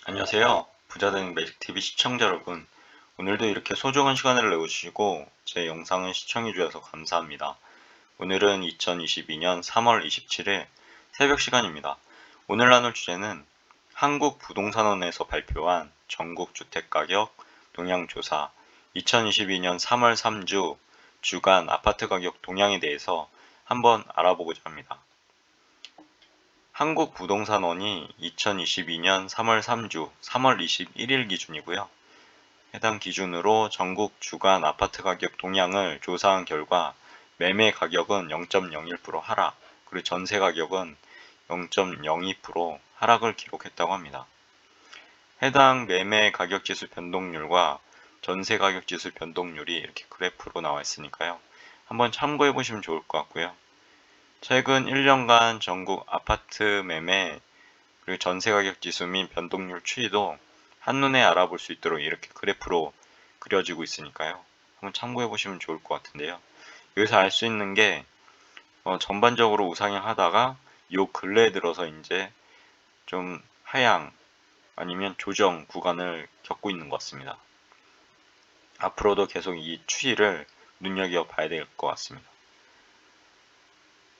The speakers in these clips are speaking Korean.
안녕하세요. 부자되는 매직TV 시청자 여러분. 오늘도 이렇게 소중한 시간을 내주시고 제 영상을 시청해 주셔서 감사합니다. 오늘은 2022년 3월 27일 새벽 시간입니다. 오늘 나눌 주제는 한국부동산원에서 발표한 전국주택가격 동향조사 2022년 3월 3주 주간 아파트 가격 동향에 대해서 한번 알아보고자 합니다. 한국부동산원이 2022년 3월 3주 3월 21일 기준이고요. 해당 기준으로 전국 주간 아파트 가격 동향을 조사한 결과 매매 가격은 0.01% 하락, 그리고 전세 가격은 0.02% 하락을 기록했다고 합니다. 해당 매매 가격 지수 변동률과 전세 가격 지수 변동률이 이렇게 그래프로 나와 있으니까요. 한번 참고해 보시면 좋을 것 같고요. 최근 1년간 전국 아파트 매매 그리고 전세 가격 지수 및 변동률 추이도 한눈에 알아볼 수 있도록 이렇게 그래프로 그려지고 있으니까요. 한번 참고해 보시면 좋을 것 같은데요. 여기서 알 수 있는 게 전반적으로 우상향하다가 요 근래에 들어서 이제 좀 하향 아니면 조정 구간을 겪고 있는 것 같습니다. 앞으로도 계속 이 추이를 눈여겨봐야 될 것 같습니다.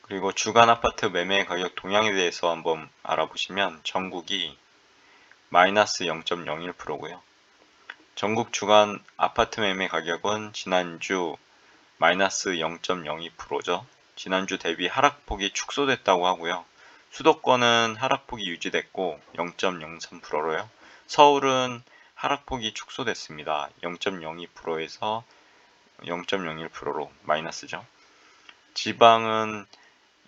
그리고 주간 아파트 매매 가격 동향에 대해서 한번 알아보시면 전국이 마이너스 0.01%고요. 전국 주간 아파트 매매 가격은 지난주 마이너스 0.02%죠. 지난주 대비 하락폭이 축소됐다고 하고요. 수도권은 하락폭이 유지됐고 0.03%로요. 서울은 하락폭이 축소됐습니다. 0.02%에서 0.01%로 마이너스죠. 지방은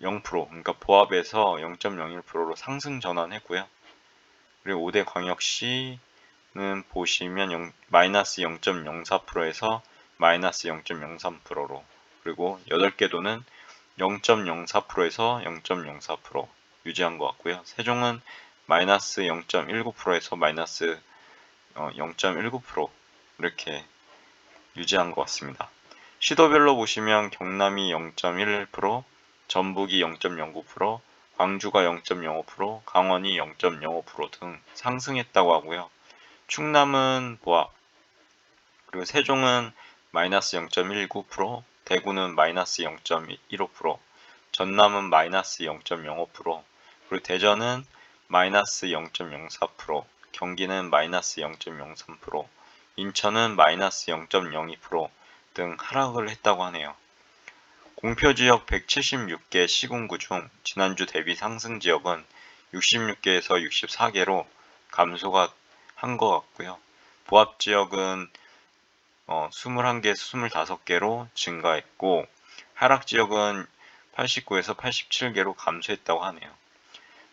0%, 그러니까 보합에서 0.01%로 상승 전환했고요. 그리고 5대 광역시는 보시면 마이너스 0.04%에서 마이너스 0.03%로, 그리고 8개 도는 0.04%에서 0.04% 유지한 것 같고요. 세종은 마이너스 0.19%에서 마이너스 0.19% 이렇게 유지한 것 같습니다. 시도별로 보시면 경남이 0.11%, 전북이 0.09%, 광주가 0.05%, 강원이 0.05% 등 상승했다고 하고요. 충남은 보합, 그리고 세종은 마이너스 0.19%, 대구는 마이너스 0.15%, 전남은 마이너스 0.05%, 그리고 대전은 마이너스 0.04%, 경기는 마이너스 0.03%, 인천은 마이너스 0.02% 등 하락을 했다고 하네요. 공표지역 176개 시군구 중 지난주 대비 상승 지역은 66개에서 64개로 감소가 한 것 같고요. 보합지역은 21개에서 25개로 증가했고 하락지역은 89에서 87개로 감소했다고 하네요.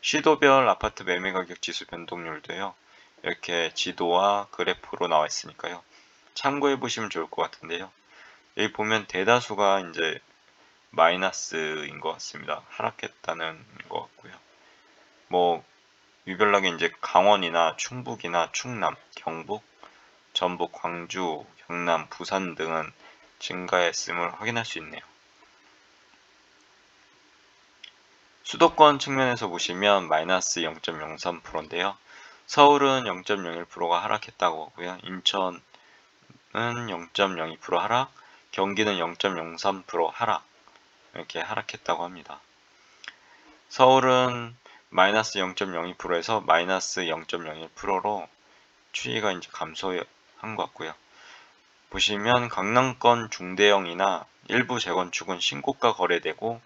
시도별 아파트 매매가격 지수 변동률도요. 이렇게 지도와 그래프로 나와 있으니까요. 참고해 보시면 좋을 것 같은데요. 여기 보면 대다수가 이제 마이너스인 것 같습니다. 하락했다는 것 같고요. 뭐 유별나게 이제 강원이나 충북이나 충남, 경북, 전북, 광주, 경남, 부산 등은 증가했음을 확인할 수 있네요. 수도권 측면에서 보시면 마이너스 0.03%인데요. 서울은 0.01%가 하락했다고 하고요. 인천은 0.02% 하락, 경기는 0.03% 하락, 이렇게 하락했다고 합니다. 서울은 마이너스 0.02%에서 마이너스 0.01%로 추이가 이제 감소한 것 같고요. 보시면 강남권 중대형이나 일부 재건축은 신고가 거래되고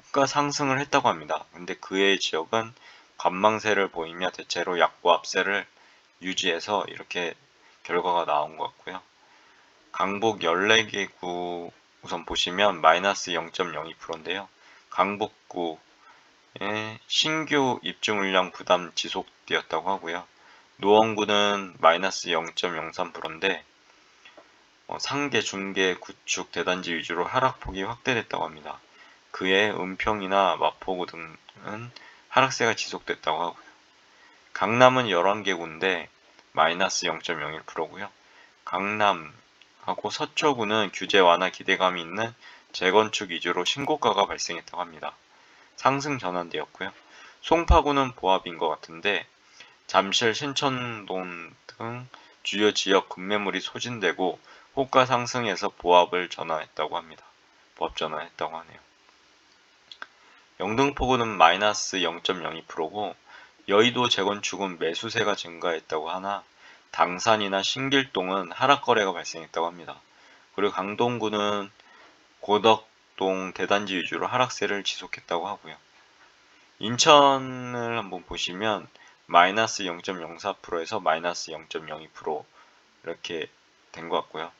호가 상승을 했다고 합니다. 근데 그 외의 지역은 관망세를 보이며 대체로 약보합세를 유지해서 이렇게 결과가 나온 것 같고요. 강북 14개 구 우선 보시면 마이너스 0.02%인데요. 강북구의 신규 입주 물량 부담 지속되었다고 하고요. 노원구는 마이너스 0.03%인데 상계, 중개, 구축, 대단지 위주로 하락폭이 확대됐다고 합니다. 그에 은평이나 마포구 등은 하락세가 지속됐다고 하고요. 강남은 11개구인데 마이너스 0.01%고요. 강남하고 서초구는 규제 완화 기대감이 있는 재건축 위주로 신고가가 발생했다고 합니다. 상승 전환되었고요. 송파구는 보합인 것 같은데 잠실, 신천동 등 주요 지역 급매물이 소진되고 호가 상승해서 보합 전환했다고 하네요. 영등포구는 마이너스 0.02%고 여의도 재건축은 매수세가 증가했다고 하나 당산이나 신길동은 하락 거래가 발생했다고 합니다. 그리고 강동구는 고덕동 대단지 위주로 하락세를 지속했다고 하고요. 인천을 한번 보시면 마이너스 0.04%에서 마이너스 0.02% 이렇게 된 것 같고요.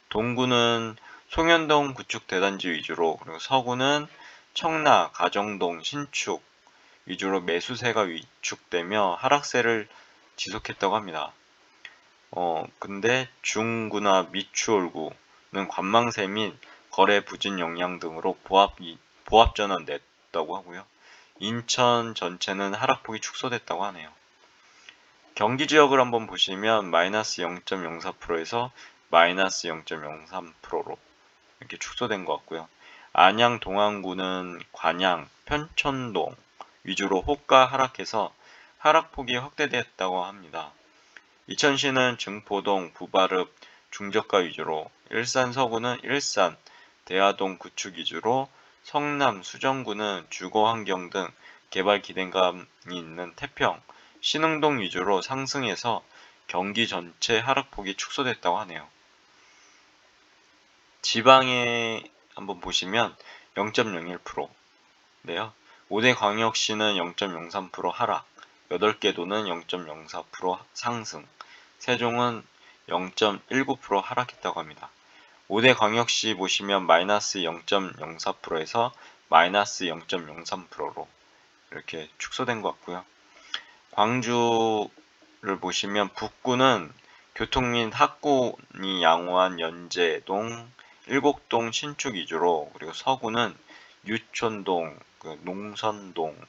동구는 송현동 구축 대단지 위주로, 그리고 서구는 청라, 가정동, 신축 위주로 매수세가 위축되며 하락세를 지속했다고 합니다. 근데 중구나 미추홀구는 관망세 및 거래 부진 영향 등으로 보합 전환 냈다고 하고요. 인천 전체는 하락폭이 축소됐다고 하네요. 경기 지역을 한번 보시면 마이너스 0.04%에서 마이너스 0.03%로 이렇게 축소된 것 같고요. 안양 동안구는 관양, 편천동 위주로 호가 하락해서 하락폭이 확대됐다고 합니다. 이천시는 증포동, 부바릅, 중저가 위주로, 일산 서구는 일산, 대하동 구축 위주로, 성남, 수정구는 주거환경 등 개발 기대감이 있는 태평, 신흥동 위주로 상승해서 경기 전체 하락폭이 축소됐다고 하네요. 지방에 한번 보시면 0.01%인데요. 5대 광역시는 0.03% 하락, 8개 도는 0.04% 상승, 세종은 0.19% 하락했다고 합니다. 5대 광역시 보시면 마이너스 0.04%에서 마이너스 0.03%로 이렇게 축소된 것 같고요. 광주를 보시면 북구는 교통 및 학군이 양호한 연제동, 일곡동 신축 위주로, 그리고 서구는 유촌동, 농선동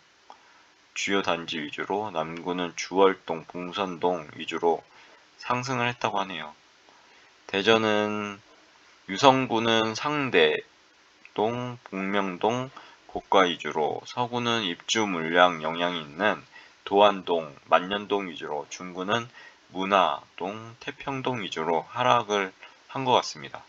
주요 단지 위주로, 남구는 주월동, 봉선동 위주로 상승을 했다고 하네요. 대전은 유성구는 상대동, 복명동, 고가 위주로, 서구는 입주 물량 영향이 있는 도안동, 만년동 위주로, 중구는 문화동, 태평동 위주로 하락을 한 것 같습니다.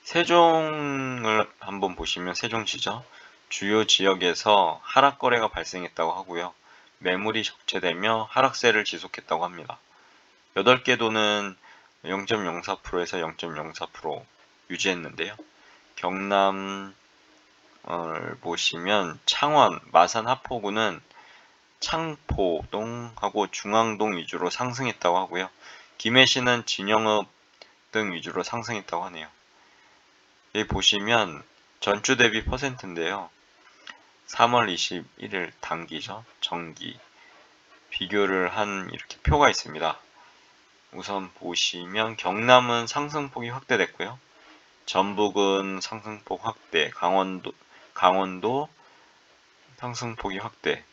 세종을 한번 보시면 세종시죠. 주요 지역에서 하락 거래가 발생했다고 하고요. 매물이 적재되며 하락세를 지속했다고 합니다. 8개 도는 0.04%에서 0.04% 유지했는데요. 경남을 보시면 창원, 마산 하포구는 창포동하고 중앙동 위주로 상승했다고 하고요. 김해시는 진영읍 등 위주로 상승했다고 하네요. 여기 보시면 전주 대비 퍼센트인데요. 3월 21일 단기죠. 정기 비교를 한 이렇게 표가 있습니다. 우선 보시면 경남은 상승폭이 확대됐고요. 전북은 상승폭 확대, 강원도 상승폭이 확대,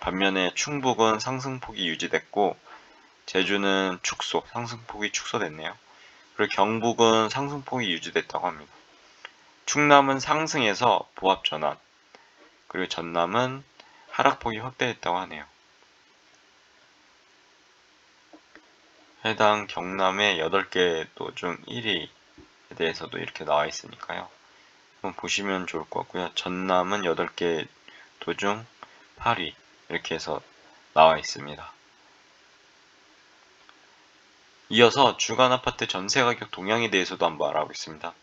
반면에 충북은 상승폭이 유지됐고 제주는 축소, 상승폭이 축소됐네요. 그리고 경북은 상승폭이 유지됐다고 합니다. 충남은 상승해서 보합 전환, 그리고 전남은 하락폭이 확대됐다고 하네요. 해당 경남의 8개 도 중 1위에 대해서도 이렇게 나와 있으니까요. 한번 보시면 좋을 것 같고요. 전남은 8개 도 중 8위 이렇게 해서 나와 있습니다. 이어서 주간 아파트 전세 가격 동향에 대해서도 한번 알아보겠습니다.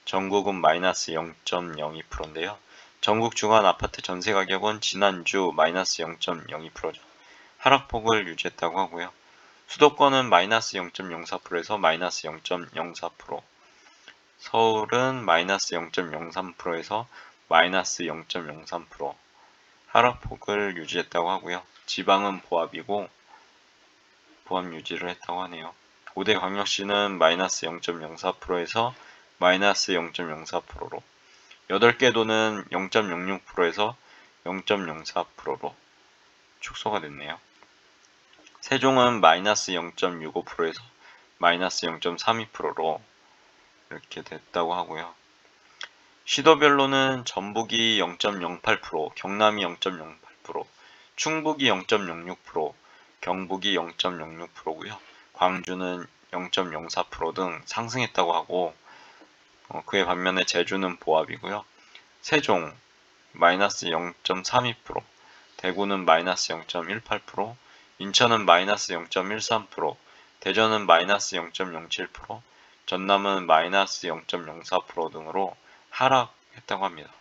전국은 마이너스 0.02%인데요. 전국 주간 아파트 전세 가격은 지난주 마이너스 0.02%죠. 하락폭을 유지했다고 하고요. 수도권은 마이너스 0.04%에서 마이너스 0.04%, 서울은 마이너스 0.03%에서 마이너스 0.03% 하락폭을 유지했다고 하고요. 지방은 보합이고 보합 유지를 했다고 하네요. 5대 광역시는 마이너스 0.04%에서 마이너스 0.04%로, 8개 도는 0.06%에서 0.04%로 축소가 됐네요. 세종은 마이너스 0.65%에서 마이너스 0.32%로 이렇게 됐다고 하고요. 시도별로는 전북이 0.08%, 경남이 0.08%, 충북이 0.06%, 경북이 0.06%고요. 광주는 0.04% 등 상승했다고 하고 그에 반면에 제주는 보합이고요. 세종 마이너스 0.32%, 대구는 마이너스 0.18%, 인천은 마이너스 0.13%, 대전은 마이너스 0.07%, 전남은 마이너스 0.04% 등으로 하락했다고 합니다.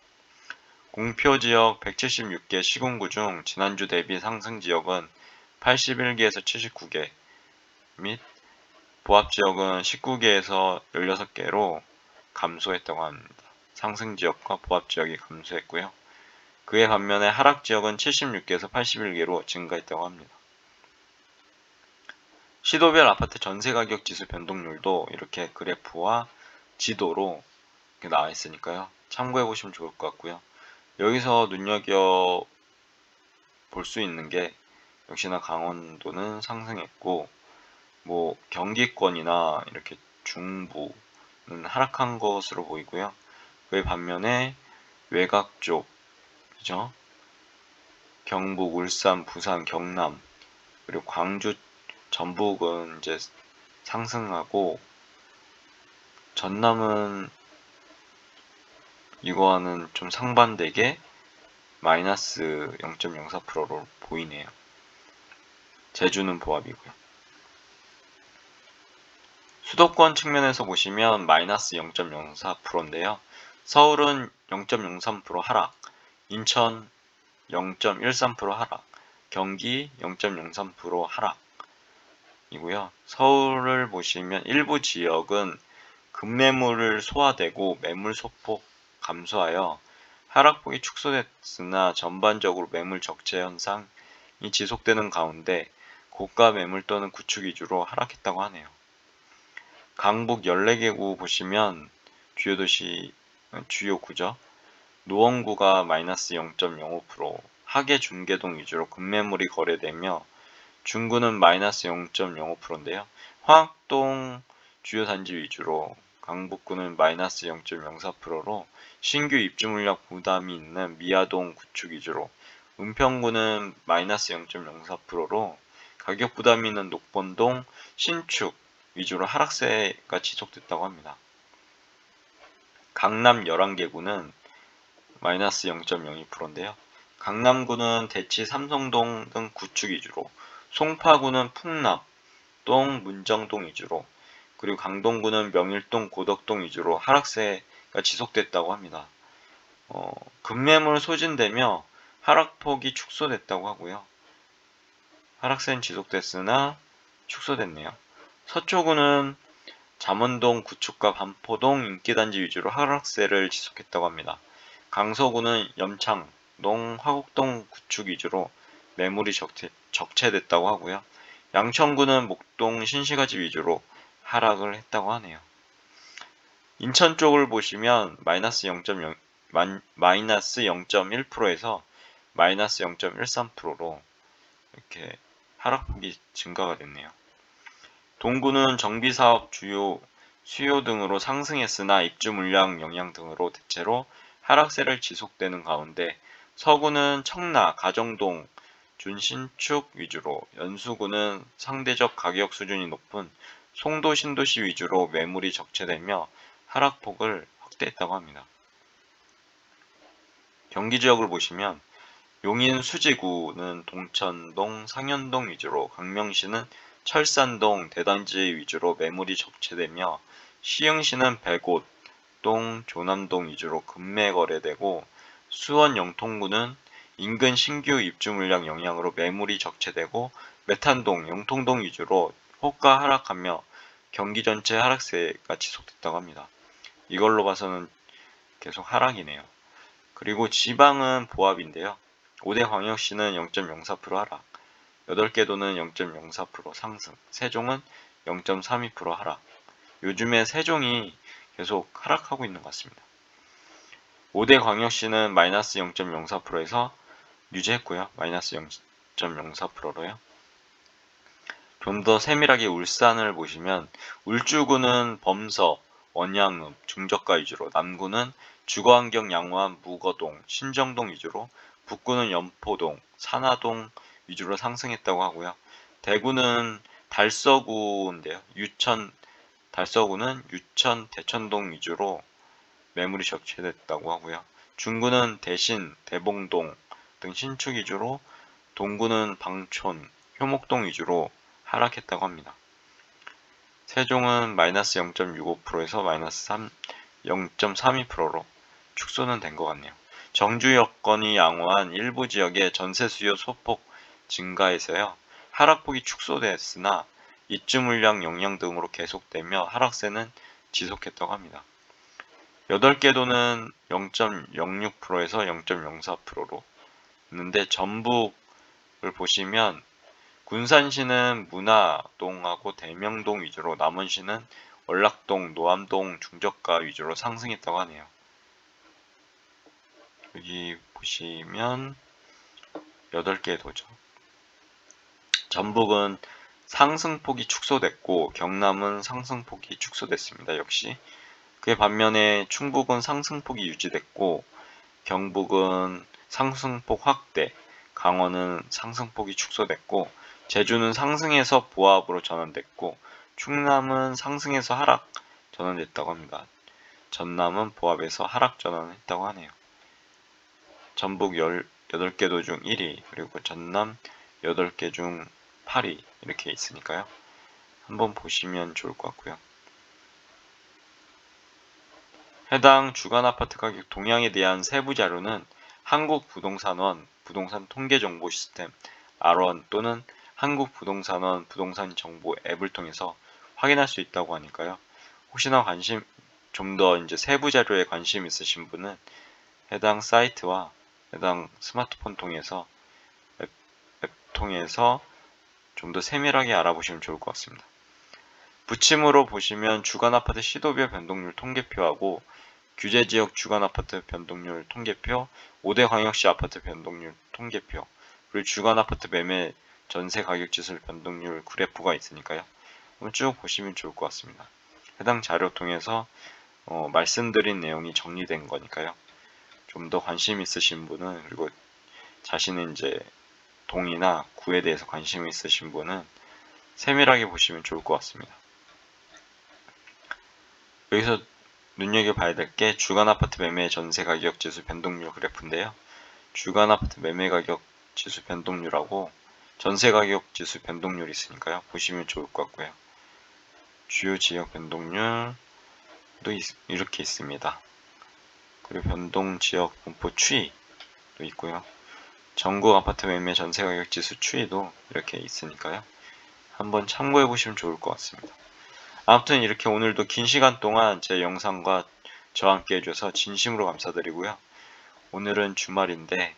공표지역 176개 시군구 중 지난주 대비 상승 지역은 81개에서 79개 및 보합지역은 19개에서 16개로 감소했다고 합니다. 상승 지역과 보합지역이 감소했고요. 그에 반면에 하락 지역은 76개에서 81개로 증가했다고 합니다. 시도별 아파트 전세가격 지수 변동률도 이렇게 그래프와 지도로 이렇게 나와 있으니까요. 참고해 보시면 좋을 것 같고요. 여기서 눈여겨 볼 수 있는 게 역시나 강원도는 상승했고 뭐 경기권이나 이렇게 중부는 하락한 것으로 보이고요. 그에 반면에 외곽 쪽, 그죠? 경북, 울산, 부산, 경남 그리고 광주, 전북은 이제 상승하고 전남은 이거와는 좀 상반되게 마이너스 0.04%로 보이네요. 제주는 보합이고요. 수도권 측면에서 보시면 마이너스 0.04%인데요. 서울은 0.03% 하락, 인천 0.13% 하락, 경기 0.03% 하락이고요. 서울을 보시면 일부 지역은 급매물을 소화되고 매물 소폭 감소하여 하락폭이 축소됐으나 전반적으로 매물 적재 현상이 지속되는 가운데 고가 매물 또는 구축 위주로 하락했다고 하네요. 강북 14개구 보시면 주요 도시, 주요 구죠. 노원구가 마이너스 0.05%, 하계 중계동 위주로 급매물이 거래되며 중구는 마이너스 0.05%인데요. 화학동 주요 단지 위주로 강북구는 마이너스 0.04%로 신규 입주 물량 부담이 있는 미아동 구축 위주로 은평구는 마이너스 0.04%로 가격 부담이 있는 녹본동 신축 위주로 하락세가 지속됐다고 합니다. 강남 11개구는 마이너스 0.02%인데요. 강남구는 대치 삼성동 등 구축 위주로, 송파구는 풍납동, 문정동 위주로, 그리고 강동구는 명일동, 고덕동 위주로 하락세가 지속됐다고 합니다. 급매물 소진되며 하락폭이 축소됐다고 하고요. 하락세는 지속됐으나 축소됐네요. 서초구는 잠원동, 구축과 반포동 인기단지 위주로 하락세를 지속했다고 합니다. 강서구는 염창동, 화곡동 구축 위주로 매물이 적체됐다고 하고요. 양천구는 목동, 신시가지 위주로 하락을 했다고 하네요. 인천 쪽을 보시면 마이너스 0.1%에서 마이너스 0.13%로 이렇게 하락폭이 증가가 됐네요. 동구는 정비사업 주요 수요 등으로 상승했으나 입주 물량 영향 등으로 대체로 하락세를 지속되는 가운데 서구는 청라, 가정동, 준신축 위주로, 연수구는 상대적 가격 수준이 높은 송도, 신도시 위주로 매물이 적체되며 하락폭을 확대했다고 합니다. 경기 지역을 보시면 용인 수지구는 동천동, 상현동 위주로, 광명시는 철산동, 대단지 위주로 매물이 적체되며 시흥시는 백옷동, 조남동 위주로 급매 거래되고 수원 영통구는 인근 신규 입주 물량 영향으로 매물이 적체되고 메탄동, 영통동 위주로 호가 하락하며 경기 전체 하락세가 지속됐다고 합니다. 이걸로 봐서는 계속 하락이네요. 그리고 지방은 보합인데요. 5대 광역시는 0.04% 하락, 8개 도는 0.04% 상승, 세종은 0.32% 하락. 요즘에 세종이 계속 하락하고 있는 것 같습니다. 5대 광역시는 마이너스 0.04%에서 유지했고요. 마이너스 0.04%로요. 좀 더 세밀하게 울산을 보시면 울주구는 범서, 원양읍, 중저가 위주로, 남구는 주거환경 양호한 무거동, 신정동 위주로, 북구는 연포동, 산하동 위주로 상승했다고 하고요. 대구는 달서구인데요. 달서구는 유천, 대천동 위주로 매물이 적체됐다고 하고요. 중구는 대신, 대봉동 등 신축 위주로, 동구는 방촌, 효목동 위주로 하락했다고 합니다. 세종은 마이너스 0.65%에서 마이너스 0.32%로 축소는 된 것 같네요. 정주 여건이 양호한 일부 지역의 전세 수요 소폭 증가해서요. 하락폭이 축소됐으나 입주 물량 영향 등으로 계속되며 하락세는 지속했다고 합니다. 8개 도는 0.06%에서 0.04%로 있는데 전북을 보시면 군산시는 문화동하고 대명동 위주로, 남원시는 월락동, 노암동, 중저가 위주로 상승했다고 하네요. 여기 보시면 8개 도죠. 전북은 상승폭이 축소됐고 경남은 상승폭이 축소됐습니다. 역시 그에 반면에 충북은 상승폭이 유지됐고 경북은 상승폭 확대, 강원은 상승폭이 축소됐고 제주는 상승해서 보합으로 전환됐고 충남은 상승해서 하락 전환됐다고 합니다. 전남은 보합에서 하락 전환했다고 하네요. 전북 18개 도 중 1위, 그리고 전남 8개 중 8위 이렇게 있으니까요. 한번 보시면 좋을 것 같고요. 해당 주간 아파트 가격 동향에 대한 세부 자료는 한국부동산원 부동산 통계 정보 시스템 R1 또는 한국부동산원 부동산 정보 앱을 통해서 확인할 수 있다고 하니까요. 혹시나 좀 더 이제 세부 자료에 관심 있으신 분은 해당 사이트와 해당 스마트폰 통해서 앱 통해서 좀 더 세밀하게 알아보시면 좋을 것 같습니다. 부침으로 보시면 주간 아파트 시도별 변동률 통계표하고 규제지역 주간 아파트 변동률 통계표, 5대 광역시 아파트 변동률 통계표, 그리고 주간 아파트 매매 전세 가격 지수 변동률 그래프가 있으니까요. 한번 쭉 보시면 좋을 것 같습니다. 해당 자료 통해서 말씀드린 내용이 정리된 거니까요. 좀 더 관심 있으신 분은, 그리고 자신의 이제 동이나 구에 대해서 관심 있으신 분은 세밀하게 보시면 좋을 것 같습니다. 여기서 눈여겨봐야 될 게 주간 아파트 매매 전세 가격 지수 변동률 그래프인데요. 주간 아파트 매매 가격 지수 변동률하고 전세 가격 지수 변동률이 있으니까요. 보시면 좋을 것 같고요. 주요 지역 변동률도 이렇게 있습니다. 그리고 변동 지역 분포 추이도 있고요. 전국 아파트 매매 전세 가격 지수 추이도 이렇게 있으니까요. 한번 참고해 보시면 좋을 것 같습니다. 아무튼 이렇게 오늘도 긴 시간 동안 제 영상과 저와 함께 해줘서 진심으로 감사드리고요. 오늘은 주말인데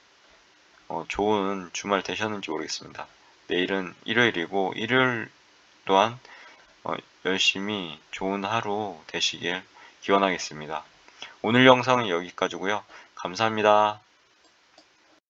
좋은 주말 되셨는지 모르겠습니다. 내일은 일요일이고 일요일 또한 열심히 좋은 하루 되시길 기원하겠습니다. 오늘 영상은 여기까지고요. 감사합니다.